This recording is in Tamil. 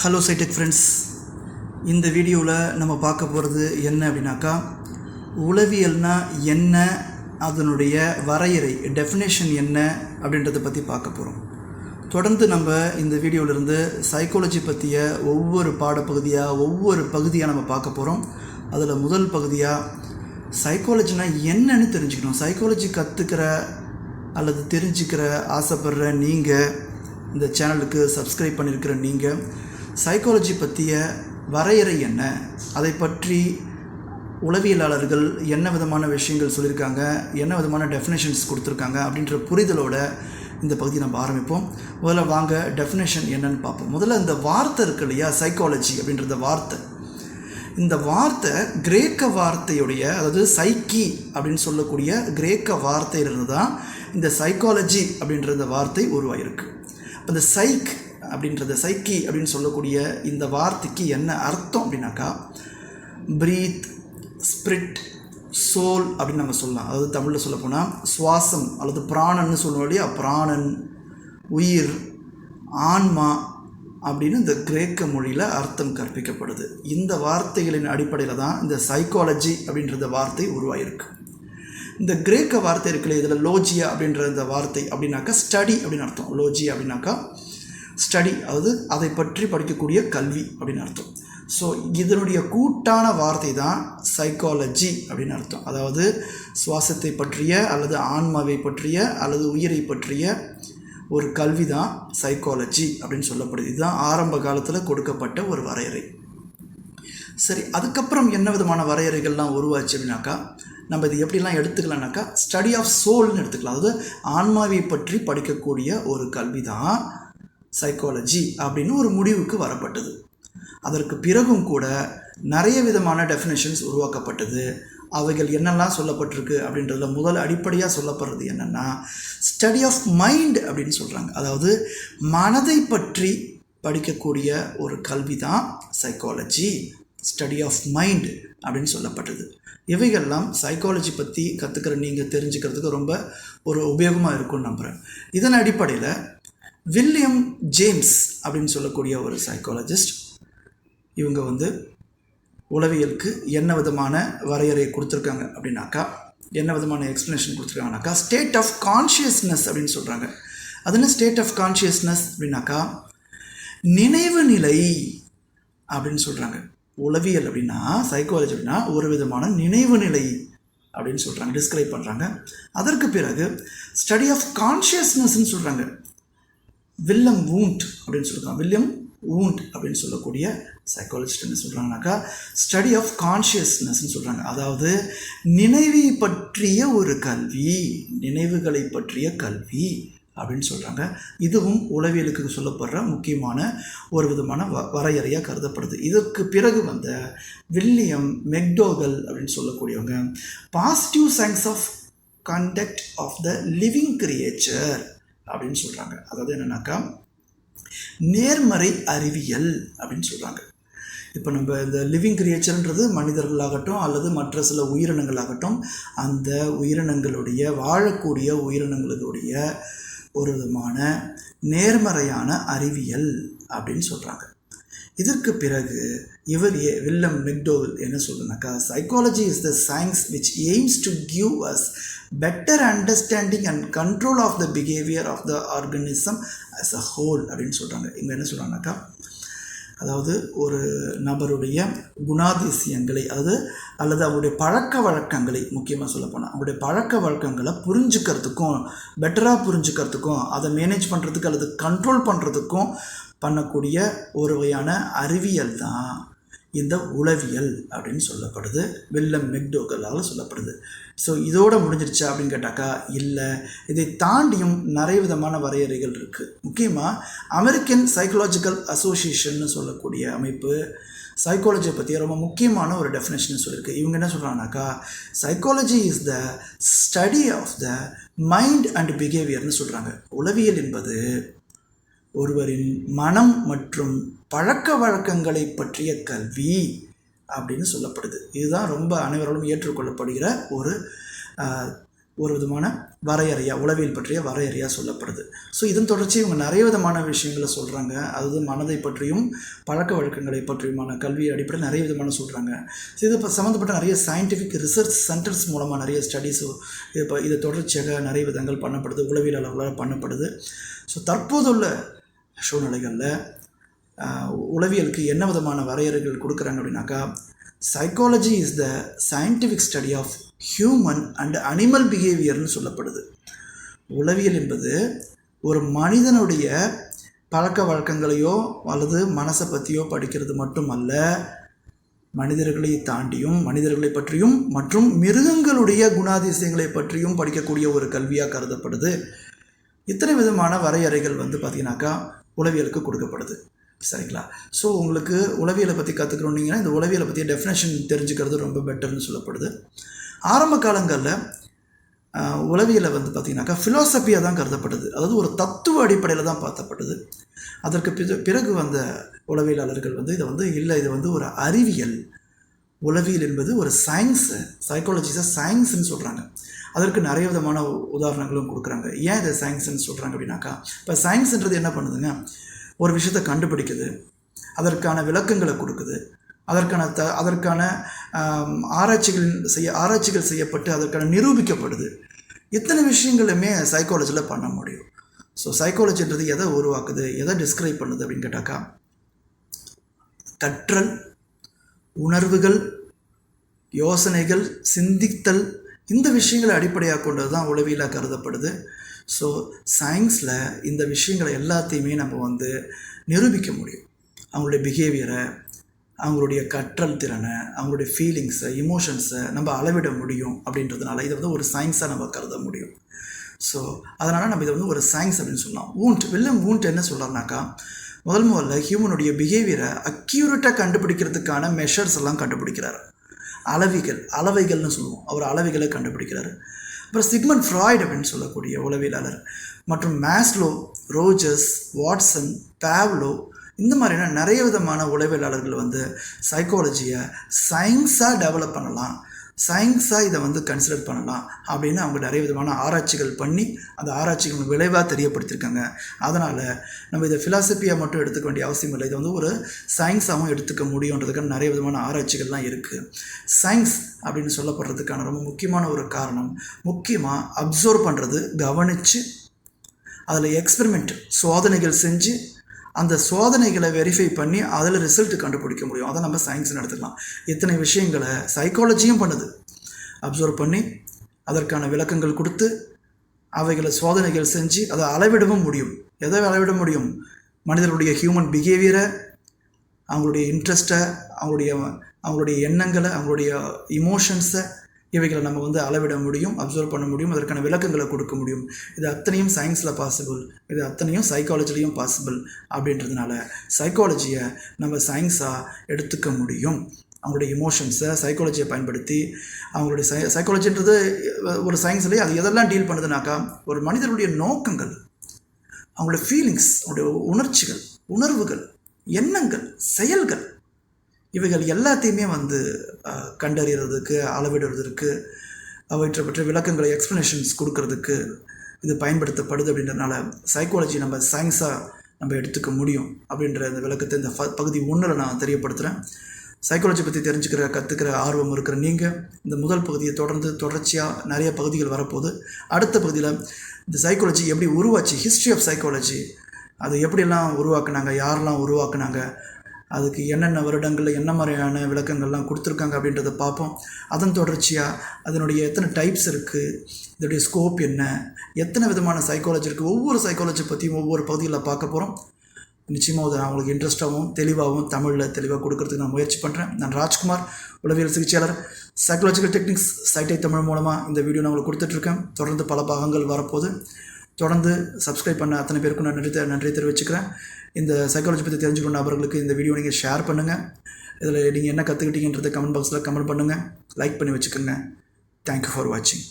ஹலோ சைடெக் ஃப்ரெண்ட்ஸ், இந்த வீடியோவில் நம்ம பார்க்க போகிறது என்ன அப்படின்னாக்கா, உளவியல்னா என்ன, அதனுடைய வரையறை டெஃபினேஷன் என்ன அப்படின்றத பற்றி பார்க்க போகிறோம். தொடர்ந்து நம்ம இந்த வீடியோவிலிருந்து சைக்காலஜி பற்றிய ஒவ்வொரு பகுதியாக நம்ம பார்க்க போகிறோம். அதில் முதல் பகுதியாக சைக்காலஜினா என்னன்னு தெரிஞ்சுக்கணும். சைக்காலஜி கற்றுக்கிற அல்லது தெரிஞ்சுக்கிற ஆசைப்படுற நீங்கள், இந்த சேனலுக்கு சப்ஸ்கிரைப் பண்ணியிருக்கிற நீங்கள், சைக்காலஜி பற்றிய வரையறை என்ன, அதை பற்றி உளவியலாளர்கள் என்ன விதமான விஷயங்கள் சொல்லியிருக்காங்க, என்ன விதமான டெஃபினேஷன்ஸ் கொடுத்துருக்காங்க அப்படின்ற புரிதலோட இந்த பகுதியை நம்ம ஆரம்பிப்போம். முதல்ல வாங்க டெஃபினேஷன் என்னன்னு பார்ப்போம். முதல்ல இந்த வார்த்தை இருக்கு இல்லையா, சைக்காலஜி அப்படின்றத வார்த்தை, இந்த வார்த்தை கிரேக்க வார்த்தையுடைய, அதாவது சைக்கி அப்படின்னு சொல்லக்கூடிய கிரேக்க வார்த்தையிலிருந்து தான் இந்த சைக்காலஜி அப்படின்ற வார்த்தை உருவாயிருக்கு. அந்த சைக்கி அப்படின்னு சொல்லக்கூடிய இந்த வார்த்தைக்கு என்ன அர்த்தம் அப்படின்னாக்கா, பிரீத், ஸ்பிரிட், சோல் அப்படின்னு நம்ம சொல்லலாம். அதாவது தமிழில் சொல்ல போனால் சுவாசம் அல்லது பிராணன்னு சொல்லுவோம் இல்லையா, பிராணன், உயிர், ஆன்மா அப்படின்னு இந்த கிரேக்க மொழியில் அர்த்தம் கற்பிக்கப்படுது. இந்த வார்த்தைகளின் அடிப்படையில் தான் இந்த சைக்காலஜி அப்படின்ற வார்த்தை உருவாயிருக்கு. இந்த கிரேக்க வார்த்தை இருக்குல்ல, இதில் லோஜியா அப்படின்ற இந்த வார்த்தை அப்படின்னாக்கா ஸ்டடி அப்படின்னு அர்த்தம். லோஜியா அப்படின்னாக்கா ஸ்டடி, அதாவது அதை பற்றி படிக்கக்கூடிய கல்வி அப்படின்னு அர்த்தம். ஸோ இதனுடைய கூட்டான வார்த்தை தான் சைக்காலஜி அப்படின்னு அர்த்தம். அதாவது சுவாசத்தை பற்றிய அல்லது ஆன்மாவை பற்றிய அல்லது உயிரை பற்றிய ஒரு கல்வி தான் சைக்காலஜி அப்படின்னு சொல்லப்படுது. இதுதான் ஆரம்ப காலத்தில் கொடுக்கப்பட்ட ஒரு வரையறை. சரி, அதுக்கப்புறம் என்ன விதமான வரையறைகள்லாம் உருவாச்சு அப்படின்னாக்கா, நம்ம இது எப்படிலாம் எடுத்துக்கலாம்னாக்கா, ஸ்டடி ஆஃப் சோல்னு எடுத்துக்கலாம். அதாவது ஆன்மாவை பற்றி படிக்கக்கூடிய ஒரு கல்வி தான் சைக்காலஜி அப்படின்னு ஒரு முடிவுக்கு வரப்பட்டது. அதற்கு பிறகும் கூட நிறைய விதமான டெஃபினேஷன்ஸ் உருவாக்கப்பட்டது. அவைகள் என்னெல்லாம் சொல்லப்பட்டிருக்கு அப்படின்றதுல முதல் அடிப்படையாக சொல்லப்படுறது என்னென்னா, ஸ்டடி ஆஃப் மைண்ட் அப்படின்னு சொல்கிறாங்க. அதாவது மனதை பற்றி படிக்கக்கூடிய ஒரு கல்வி தான் சைக்காலஜி, ஸ்டடி ஆஃப் மைண்ட் அப்படின்னு சொல்லப்பட்டது. இவைகள்லாம் சைக்காலஜி பற்றி கற்றுக்கிற நீங்கள் தெரிஞ்சுக்கிறதுக்கு ரொம்ப ஒரு உபயோகமாக இருக்கும்னு நம்புகிறேன். இதன் அடிப்படையில் வில்லியம் ஜேம்ஸ் அப்படின்னு சொல்லக்கூடிய ஒரு சைக்காலஜிஸ்ட், இவங்க உளவியலுக்கு என்ன விதமான வரையறை கொடுத்துருக்காங்க அப்படின்னாக்கா, என்ன விதமான எக்ஸ்ப்ளனேஷன் கொடுத்துருக்காங்கனாக்கா, ஸ்டேட் ஆஃப் கான்ஷியஸ்னஸ் அப்படின்னு சொல்கிறாங்க. அது என்ன ஸ்டேட் ஆஃப் கான்ஷியஸ்னஸ் அப்படின்னாக்கா, நினைவு நிலை அப்படின்னு சொல்கிறாங்க. உளவியல் அப்படின்னா, சைக்காலஜி அப்படின்னா ஒரு விதமான நினைவு நிலை அப்படின்னு சொல்கிறாங்க, டிஸ்கிரைப் பண்ணுறாங்க. அதற்கு பிறகு ஸ்டடி ஆஃப் கான்ஷியஸ்னஸ்ன்னு சொல்கிறாங்க. வில்லியம் வூண்ட் அப்படின்னு சொல்லக்கூடிய சைக்காலஜிஸ்ட் என்ன சொல்கிறாங்கனாக்கா, ஸ்டடி ஆஃப் கான்ஷியஸ்னஸ்ன்னு சொல்கிறாங்க. அதாவது நினைவை பற்றிய ஒரு கல்வி, நினைவுகளை பற்றிய கல்வி அப்படின்னு சொல்கிறாங்க. இதுவும் உளவியலுக்கு சொல்லப்படுற முக்கியமான ஒரு விதமான வரையறையாக கருதப்படுது. இதற்கு பிறகு வந்த வில்லியம் மெக்டோகல் அப்படின்னு சொல்லக்கூடியவங்க positive science of conduct of the living creature அப்படின்னு சொல்கிறாங்க. அதாவது என்னன்னாக்கா, நேர்மறை அறிவியல் அப்படின்னு சொல்கிறாங்க. இப்போ நம்ம இந்த லிவிங் கிரியேச்சர்ன்றது மனிதர்களாகட்டும் அல்லது மற்ற சில உயிரினங்களாகட்டும், அந்த உயிரினங்களுடைய வாழக்கூடிய உயிரினங்களுடைய ஒரு விதமான நேர்மறையான அறிவியல் அப்படின்னு சொல்கிறாங்க. இதற்கு பிறகு வில்லியம் மெக்டோவல் என்ன சொல்லுனாக்கா, psychology is the science which aims to give us better understanding and control of the behaviour of the organism as a whole அப்படின்னு சொல்கிறாங்க. இவங்க என்ன சொல்கிறாங்கனாக்கா, அதாவது ஒரு நபருடைய குணாதிசயங்களை அல்லது அவருடைய பழக்க வழக்கங்களை, முக்கியமாக சொல்லப்போனால் அவருடைய பழக்க வழக்கங்களை புரிஞ்சுக்கிறதுக்கும், பெட்டராக புரிஞ்சுக்கிறதுக்கும், அதை மேனேஜ் பண்ணுறதுக்கு அல்லது கண்ட்ரோல் பண்ணுறதுக்கும் பண்ணக்கூடிய ஒரு வகையான அறிவியல் தான் இந்த உளவியல் அப்படின்னு சொல்லப்படுது, வில்லியம் மெக்டோகலால் சொல்லப்படுது. ஸோ இதோடு முடிஞ்சிருச்சா அப்படின்னு கேட்டாக்கா, இல்லை, இதை தாண்டியும் நிறைய விதமான வரையறைகள் இருக்குது. முக்கியமாக அமெரிக்கன் சைக்காலஜிக்கல் அசோசியேஷன்னு சொல்லக்கூடிய அமைப்பு சைக்காலஜியை பற்றி ரொம்ப முக்கியமான ஒரு டெஃபினேஷன் சொல்லியிருக்கு. இவங்க என்ன சொல்கிறாங்கனாக்கா, psychology is the study of the mind and பிஹேவியர்னு சொல்கிறாங்க. உளவியல் என்பது ஒருவரின் மனம் மற்றும் பழக்க வழக்கங்களை பற்றிய கல்வி அப்படின்னு சொல்லப்படுது. இதுதான் ரொம்ப அனைவராலும் ஏற்றுக்கொள்ளப்படுகிற ஒரு ஒரு விதமான வரையறையாக, உளவியல் பற்றிய வரையறையாக சொல்லப்படுது. ஸோ இதன் தொடர்ச்சி இவங்க நிறைய விதமான விஷயங்களை சொல்கிறாங்க. அதாவது மனதை பற்றியும் பழக்க வழக்கங்களை பற்றியுமான கல்வி அடிப்படையில் நிறைய விதமான சொல்கிறாங்க. ஸோ இது இப்போ சம்மந்தப்பட்ட நிறைய சயின்டிஃபிக் ரிசர்ச் சென்டர்ஸ் மூலமாக நிறைய ஸ்டடீஸு இதை தொடர்ச்சியாக நிறைய விதங்கள் பண்ணப்படுது, உளவியல் அளவில் பண்ணப்படுது. ஸோ தற்போதுள்ள சூழ்நிலைகளில் உளவியலுக்கு என்ன விதமான வரையறைகள் கொடுக்குறாங்க அப்படின்னாக்கா, psychology is the scientific study of human and animal பிஹேவியர்னு சொல்லப்படுது. உளவியல் என்பது ஒரு மனிதனுடைய பழக்க வழக்கங்களையோ அல்லது மனசை பற்றியோ படிக்கிறது மட்டுமல்ல, மனிதர்களை தாண்டியும் மனிதர்களை பற்றியும் மற்றும் மிருகங்களுடைய குணாதிசயங்களை பற்றியும் படிக்கக்கூடிய ஒரு கல்வியாக கருதப்படுது. இத்தனை விதமான வரையறைகள் பார்த்திங்கனாக்கா உளவியலுக்கு கொடுக்கப்படுது. சரிங்களா? ஸோ உங்களுக்கு உளவியலை பற்றி கற்றுக்கணுன்னீங்கன்னா இந்த உளவியலை பற்றி டெஃபினேஷன் தெரிஞ்சுக்கிறது ரொம்ப பெட்டர்னு சொல்லப்படுது. ஆரம்ப காலங்களில் உளவியலை பார்த்திங்கனாக்கா ஃபிலாசபியாக தான் கருதப்படுது. அதாவது ஒரு தத்துவ அடிப்படையில் தான் பார்த்தப்படுது. அதற்கு பிறகு வந்த உளவியலாளர்கள் இதை இல்லை, இது ஒரு அறிவியல். உளவியல் என்பது ஒரு சயின்ஸு, சைக்காலஜிஸை சயின்ஸுன்னு சொல்கிறாங்க. அதற்கு நிறைய விதமான உதாரணங்களும் கொடுக்குறாங்க. ஏன் இதை சயின்ஸுன்னு சொல்கிறாங்க அப்படின்னாக்கா, இப்போ சயின்ஸுன்றது என்ன பண்ணுதுங்க, ஒரு விஷயத்தை கண்டுபிடிக்குது, அதற்கான விளக்கங்களை கொடுக்குது, அதற்கான ஆராய்ச்சிகள் செய்யப்பட்டு அதற்கான நிரூபிக்கப்படுது. இத்தனை விஷயங்களுமே சைக்காலஜியில் பண்ண முடியும். ஸோ சைக்காலஜின்றது எதை உருவாக்குது, எதை டிஸ்கிரைப் பண்ணுது அப்படின்னு கேட்டாக்கா, கற்றல், உணர்வுகள், யோசனைகள், சிந்தித்தல், இந்த விஷயங்களை அடிப்படையாக கொண்டது தான் உளவியலாக கருதப்படுது. ஸோ சயின்ஸில் இந்த விஷயங்களை எல்லாத்தையுமே நம்ம நிரூபிக்க முடியும். அவங்களுடைய பிஹேவியரை, அவங்களுடைய கற்றல் திறனை, அவங்களுடைய ஃபீலிங்ஸை, இமோஷன்ஸை நம்ம அளவிட முடியும். அப்படின்றதுனால இதை ஒரு சயின்ஸாக நம்ம கருத முடியும். ஸோ அதனால் நம்ம இதை ஒரு சயின்ஸ் அப்படின்னு சொல்லலாம். வில்லியம் வூண்ட் என்ன சொல்கிறாருனாக்கா, முதல்ல ஹியூமனுடைய பிஹேவியரை அக்யூரேட்டாக கண்டுபிடிக்கிறதுக்கான மெஷர்ஸ் எல்லாம் கண்டுபிடிக்கிறார். அளவைகள்னு சொல்லுவோம். அவர் அளவைகளை கண்டுபிடிக்கிறாரு. அப்புறம் சிக்மண்ட் ஃப்ராய்ட் அப்படின்னு சொல்லக்கூடிய உளவியலாளர் மற்றும் மேஸ்லோ, ரோஜர்ஸ், வாட்சன், பாவ்லோ, இந்த மாதிரியான நிறைய விதமான உளவியலாளர்கள் சைக்காலஜியை சயின்ஸாக டெவலப் பண்ணலாம், சயின்ஸாக இதை கன்சிடர் பண்ணலாம் அப்படின்னு அவங்க நிறைய விதமான ஆராய்ச்சிகள் பண்ணி அந்த ஆராய்ச்சிகள் விளைவாக தெரியப்படுத்தியிருக்காங்க. அதனால் நம்ம இதை ஃபிலாசபியாக மட்டும் எடுத்துக்க வேண்டிய அவசியம் இல்லை. இதை ஒரு சயின்ஸாகவும் எடுத்துக்க முடியுன்றதுக்கான நிறைய விதமான ஆராய்ச்சிகள்லாம் இருக்குது. சயின்ஸ் அப்படின்னு சொல்லப்படுறதுக்கான ரொம்ப முக்கியமான ஒரு காரணம், முக்கியமாக அப்சர்வ் பண்ணுறது, கவனித்து அதில் எக்ஸ்பெரிமெண்ட், சோதனைகள் செஞ்சு அந்த சோதனைகளை வெரிஃபை பண்ணி அதில் ரிசல்ட் கண்டுபிடிக்க முடியும். அதை நம்ம சயின்ஸ்னு எடுத்துக்கலாம். இத்தனை விஷயங்களை சைக்காலஜியும் பண்ணுது. அப்சர்வ் பண்ணி அதற்கான விளக்கங்கள் கொடுத்து அவைகளை சோதனைகள் செஞ்சு அதை அளவிடவும் முடியும். எதை அளவிட முடியும்? மனிதர்களுடைய ஹியூமன் பிஹேவியரை, அவங்களுடைய இன்ட்ரெஸ்ட்டை, அவங்களுடைய எண்ணங்களை, அவங்களுடைய இமோஷன்ஸை, இவைகளை நம்ம அளவிட முடியும், அப்சர்வ் பண்ண முடியும், அதற்கான விளக்கங்களை கொடுக்க முடியும். இது அத்தனையும் சயின்ஸில் பாசிபிள், இது அத்தனையும் சைக்காலஜிலையும் பாசிபிள். அப்படின்றதுனால சைக்காலஜியை நம்ம சயின்ஸாக எடுத்துக்க முடியும். அவங்களுடைய இமோஷன்ஸை சைக்காலஜியை பயன்படுத்தி அவங்களுடைய சைக்காலஜின்றது ஒரு சயின்ஸ்லேயே அது எதெல்லாம் டீல் பண்ணுதுனாக்கா, ஒரு மனிதனுடைய நோக்கங்கள், அவங்களுடைய ஃபீலிங்ஸ், அவங்களுடைய உணர்ச்சிகள், உணர்வுகள், எண்ணங்கள், செயல்கள், இவைகள் எல்லாத்தையுமே கண்டறிகிறதுக்கு, அளவிடுறதுக்கு, அவற்றை பற்றிய விளக்கங்களை, எக்ஸ்ப்ளனேஷன்ஸ் கொடுக்கறதுக்கு இது பயன்படுத்தப்படுது. அப்படின்றதுனால சைக்காலஜி நம்ம சயின்ஸாக நம்ம எடுத்துக்க முடியும் அப்படின்ற இந்த விளக்கத்தை இந்த பகுதி 1 நான் தெரியப்படுத்துகிறேன். சைக்காலஜி பற்றி கற்றுக்கிற ஆர்வம் இருக்கிற நீங்கள் இந்த முதல் பகுதியை தொடர்ச்சியாக நிறைய பகுதிகள் வரப்போகுது. அடுத்த பகுதியில் இந்த சைக்காலஜி எப்படி உருவாச்சு, ஹிஸ்ட்ரி ஆஃப் சைக்காலஜி, அது எப்படியெல்லாம் உருவாக்குனாங்க, யாரெல்லாம் உருவாக்குனாங்க, அதுக்கு என்னென்ன வருடங்களில் என்ன மாதிரியான விளக்கங்கள்லாம் கொடுத்துருக்காங்க அப்படின்றத பார்ப்போம். அதன் தொடர்ச்சியாக அதனுடைய எத்தனை டைப்ஸ் இருக்குது, இதோடைய ஸ்கோப் என்ன, எத்தனை விதமான சைக்காலஜி இருக்குது, ஒவ்வொரு சைக்காலஜி பற்றியும் ஒவ்வொரு பகுதியில் பார்க்க போகிறோம். நிச்சயமாக அதை நான் உங்களுக்கு இன்ட்ரெஸ்ட்டாகவும் தெளிவாகவும் தமிழில் தெளிவாக கொடுக்கறதுக்கு நான் முயற்சி பண்ணுறேன். நான் ராஜ்குமார், உளவியல் சிகிச்சையாளர், சைக்காலஜிக்கல் டெக்னிக்ஸ் சைட்டை தமிழ் மூலமாக இந்த வீடியோ நான் உங்களுக்கு கொடுத்துட்ருக்கேன். தொடர்ந்து பல பாகங்கள் வரப்போகுது. தொடர்ந்து சப்ஸ்கிரைப் பண்ண அத்தனை பேருக்கும் நான் நன்றி தெரிவிச்சுக்கிறேன். இந்த சைக்காலஜி பற்றி தெரிஞ்சுக்கணும் நபர்களுக்கு இந்த வீடியோ நீங்கள் ஷேர் பண்ணுங்கள். இதில் நீங்கள் என்ன கற்றுக்கிட்டீங்கன்றதை கமெண்ட் பாக்ஸில் கமெண்ட் பண்ணுங்கள், லைக் பண்ணி வச்சுக்கோங்க. தேங்க்யூ ஃபார் வாட்சிங்.